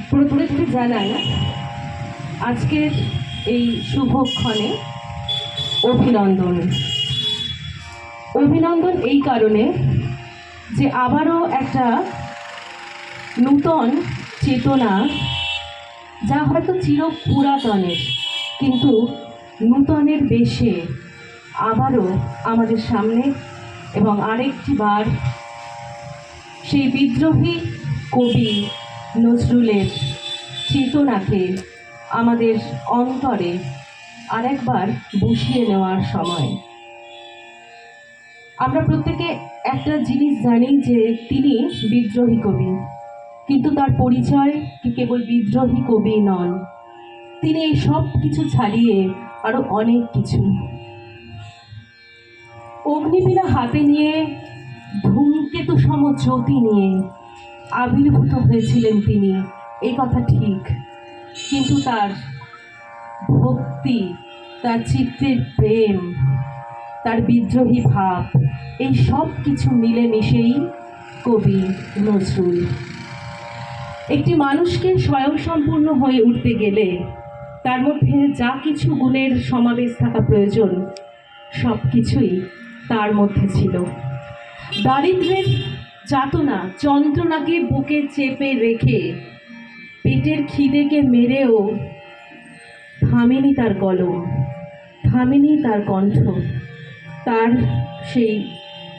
পুরোপুরি জানাই আজকের এই শুভক্ষণে অভিনন্দন। অভিনন্দন এই কারণে যে আবারও একটা নূতন চেতনা, যা হয়তো চির পুরাতনের কিন্তু নূতনের বেশে আবারও আমাদের সামনে, এবং আরেকটি বার সেই বিদ্রোহী কবি নজরুলের চেতনাকে আমাদের অন্তরে আরেকবার বসিয়ে নেওয়ার সময়। আমরা প্রত্যেকে একটা জিনিস জানি যে তিনি বিদ্রোহী কবি, কিন্তু তার পরিচয় কি কেবল বিদ্রোহী কবি নন, তিনি এই সব কিছু ছাড়িয়ে আরো অনেক কিছু। অগ্নিবীণা হাতে নিয়ে, ধূমকেতু সম জ্যোতি নিয়ে আবির্ভূত হয়েছিলেন তিনি, এই কথা ঠিক, কিন্তু তার ভক্তি, তার চিত্রের প্রেম, তার বিদ্রোহী ভাব, এই সব কিছু মিলেমিশেই কবি নজরুল। একটি মানুষকে স্বয়ংসম্পূর্ণ হয়ে উঠতে গেলে তার মধ্যে যা কিছু গুণের সমাবেশ থাকা প্রয়োজন, সব কিছুই তার মধ্যে ছিল। দারিদ্র্যের যাতনা, যন্ত্রণাকে বুকে চেপে রেখে পেটের খিদেকে মেরেও থামেনি তার কলম, থামেনি তার কণ্ঠ, তার সেই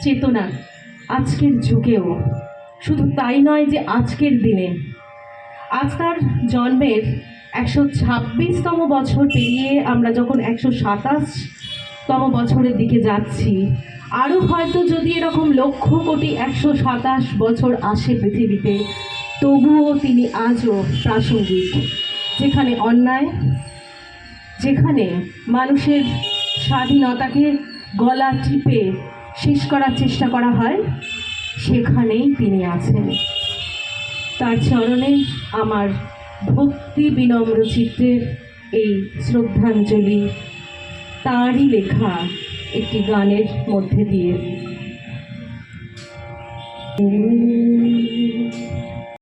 চেতনা আজকের যুগেও। শুধু তাই নয় যে আজকের দিনে, আজ তার জন্মের 126তম বছর পেরিয়ে আমরা যখন 127তম বছরের দিকে যাচ্ছি, আরও হয়তো যদি এরকম লক্ষ কোটি 127 বছর আসে পৃথিবীতে, তবুও তিনি আজও প্রাসঙ্গিক। যেখানে অন্যায়, যেখানে মানুষের স্বাধীনতাকে গলা টিপে শেষ করার চেষ্টা করা হয়, সেখানেই তিনি আছেন। তার চরণে আমার ভক্তি বিনম্র চিত্রের এই শ্রদ্ধাঞ্জলি, তাঁরই লেখা একটি গানের মধ্যে দিয়ে।